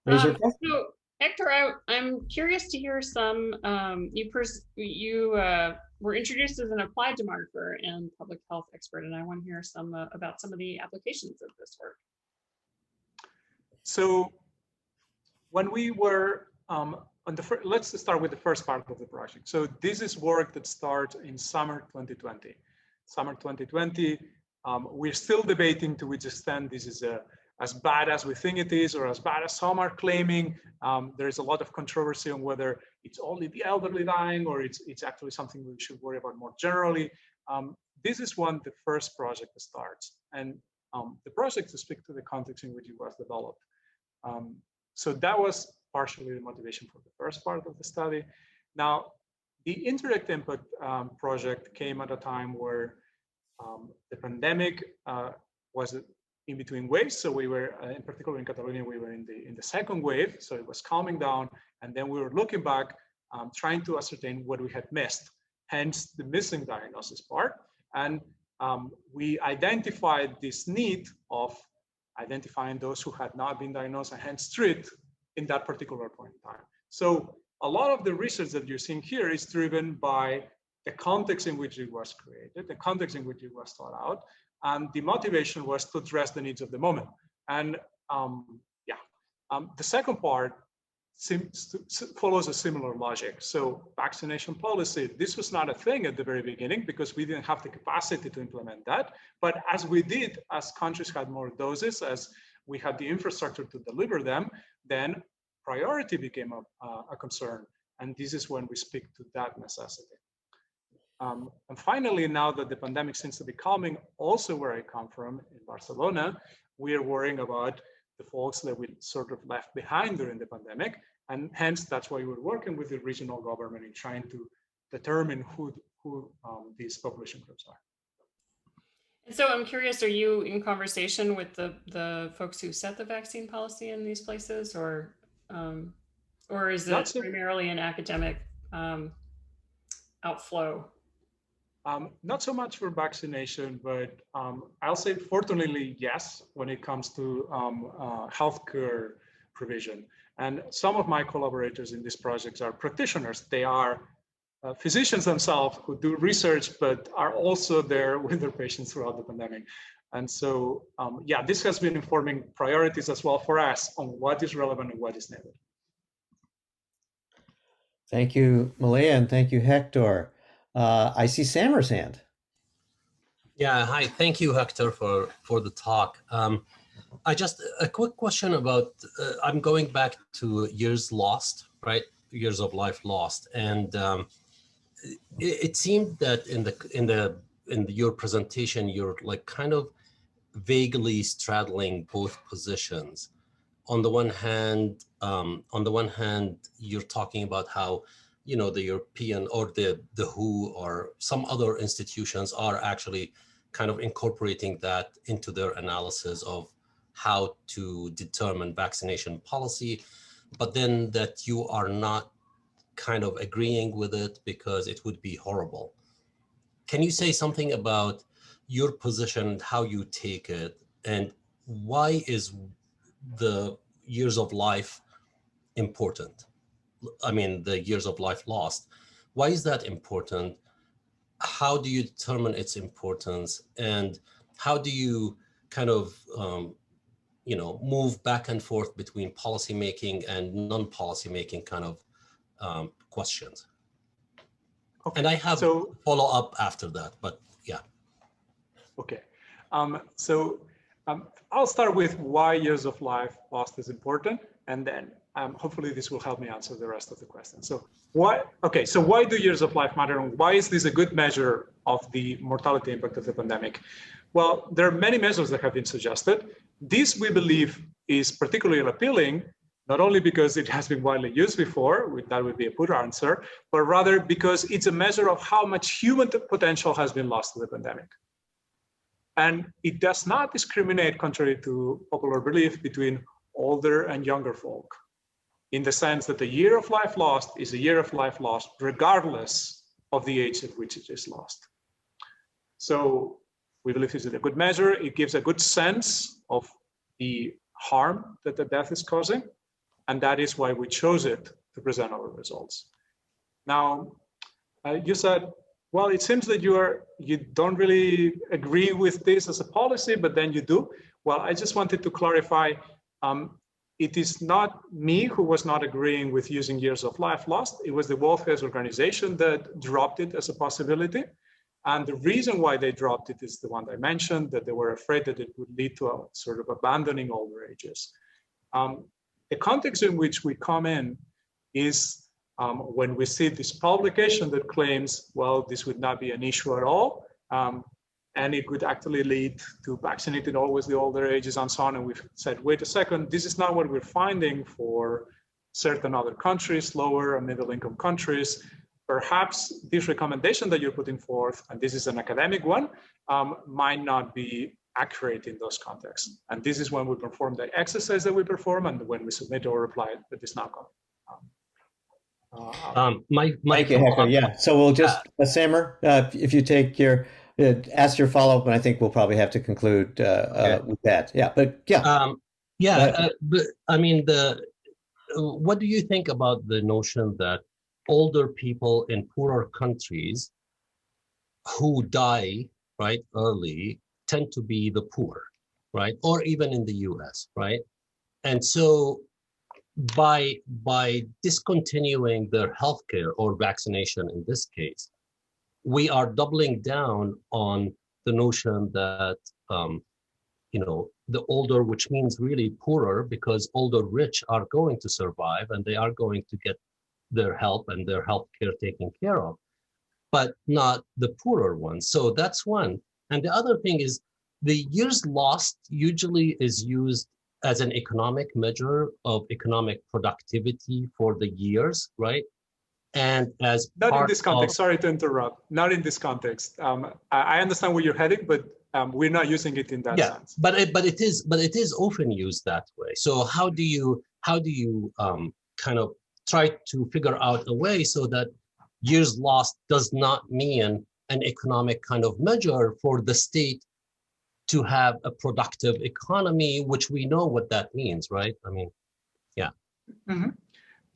raise your question. So Héctor, I'm curious to hear some. You were introduced as an applied demographer and public health expert, and I want to hear some about some of the applications of this work. So when we were let's start with the first part of the project. So this is work that starts in summer 2020. Summer 2020, we're still debating to which extent this is as bad as we think it is, or as bad as some are claiming. There's a lot of controversy on whether it's only the elderly dying, or it's actually something we should worry about more generally. This is the first project that starts, and the project to speak to the context in which it was developed. So that was partially the motivation for the first part of the study. Now, the indirect input project came at a time where the pandemic was in between waves. So we were, in particular in Catalonia, we were in the second wave. So it was calming down, and then we were looking back, trying to ascertain what we had missed. Hence the missing diagnosis part, and we identified this need of identifying those who had not been diagnosed and hence treat in that particular point in time. So a lot of the research that you're seeing here is driven by the context in which it was created, the context in which it was thought out, and the motivation was to address the needs of the moment. And the second part follows a similar logic. So vaccination policy, this was not a thing at the very beginning because we didn't have the capacity to implement that. But as we did, as countries had more doses, as we had the infrastructure to deliver them, then priority became a concern. And this is when we speak to that necessity. And finally, now that the pandemic seems to be calming, also where I come from in Barcelona, we are worrying about the folks that we sort of left behind during the pandemic. And hence, that's why we're working with the regional government in trying to determine who these population groups are. And so I'm curious, are you in conversation with the folks who set the vaccine policy in these places, or is it primarily an academic outflow? Not so much for vaccination, but I'll say fortunately, yes, when it comes to healthcare provision. And some of my collaborators in these projects are practitioners. They are physicians themselves who do research, but are also there with their patients throughout the pandemic. And so, this has been informing priorities as well for us on what is relevant and what is needed. Thank you, Malia, and thank you, Hector. I see Samer's hand. Yeah, hi. Thank you, Hector, for the talk. I just a quick question about. I'm going back to years lost, right? Years of life lost, and it seemed that in your presentation, you're like kind of vaguely straddling both positions. On the one hand, you're talking about how, the European or the WHO or some other institutions are actually kind of incorporating that into their analysis of how to determine vaccination policy, but then that you are not kind of agreeing with it because it would be horrible. Can you say something about your position, how you take it, and why is the years of life important? I mean, the years of life lost. Why is that important? How do you determine its importance? And how do you kind of, move back and forth between policymaking and non-policy making kind of questions? Okay. And I have follow up after that, but yeah. Okay. I'll start with why years of life lost is important, and then hopefully this will help me answer the rest of the question. So why do years of life matter, and why is this a good measure of the mortality impact of the pandemic? Well, there are many measures that have been suggested. This, we believe, is particularly appealing not only because it has been widely used before, that would be a poor answer, but rather because it's a measure of how much human potential has been lost to the pandemic. And it does not discriminate, contrary to popular belief, between older and younger folk, in the sense that the year of life lost is a year of life lost, regardless of the age at which it is lost. So we believe this is a good measure. It gives a good sense of the harm that the death is causing, and that is why we chose it to present our results. Now, you said, well, it seems that you don't really agree with this as a policy, but then you do. Well, I just wanted to clarify, it is not me who was not agreeing with using years of life lost. It was the World Health Organization that dropped it as a possibility. And the reason why they dropped it is the one I mentioned, that they were afraid that it would lead to a sort of abandoning older ages. The context in which we come in is when we see this publication that claims, well, this would not be an issue at all, and it would actually lead to vaccinating always the older ages and so on. And we've said, wait a second, this is not what we're finding for certain other countries, lower and middle income countries. Perhaps this recommendation that you're putting forth, and this is an academic one, might not be accurate in those contexts. And this is when we perform the exercise that we perform and when we submit our reply that is now coming. Thank you, Héctor. Yeah, so we'll just, Samer, if you take your, ask your follow-up, and I think we'll probably have to conclude with that. Yeah, but yeah. But I mean, what do you think about the notion that older people in poorer countries who die, right, early tend to be the poor, right? Or even in the US, right? And so by discontinuing their healthcare or vaccination in this case, we are doubling down on the notion that, you know, the older, which means really poorer, because older rich are going to survive and they are going to get their help and their healthcare taken care of, but not the poorer ones. So that's one. And the other thing is the years lost usually is used as an economic measure of economic productivity for the years, right? And as not in this context, sorry to interrupt, not in this context. I understand where you're heading, but we're not using it in that sense. But it is often used that way. So how do you kind of try to figure out a way so that years lost does not mean an economic kind of measure for the state to have a productive economy, which we know what that means, right? I mean, yeah. Mm-hmm.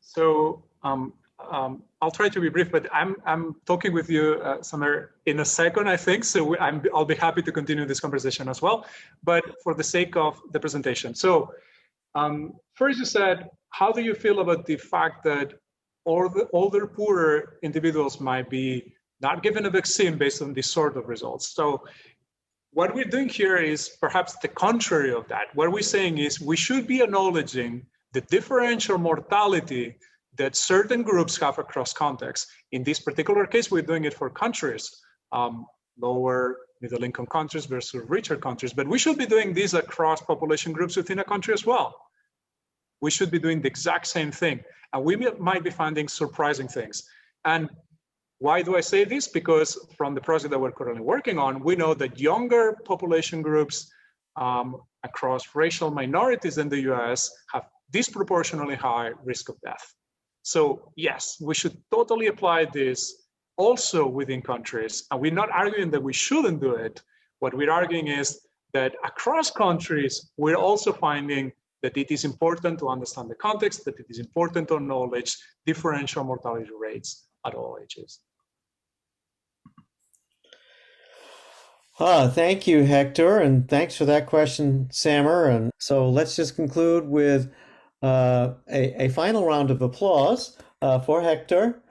So I'll try to be brief, but I'm talking with you somewhere in a second, I think. So I'll be happy to continue this conversation as well, but for the sake of the presentation. So first you said, how do you feel about the fact that all the older, poorer individuals might be not given a vaccine based on this sort of results? So what we're doing here is perhaps the contrary of that. What we're saying is we should be acknowledging the differential mortality that certain groups have across contexts. In this particular case, we're doing it for countries, lower middle income countries versus richer countries, but we should be doing this across population groups within a country as well. We should be doing the exact same thing. And we might be finding surprising things. And why do I say this? Because from the project that we're currently working on, we know that younger population groups across racial minorities in the US have disproportionately high risk of death. So yes, we should totally apply this also within countries. And we're not arguing that we shouldn't do it. What we're arguing is that across countries, we're also finding that it is important to understand the context, that it is important to acknowledge differential mortality rates at all ages. Thank you, Hector, and thanks for that question, Samer. And so let's just conclude with a final round of applause for Hector.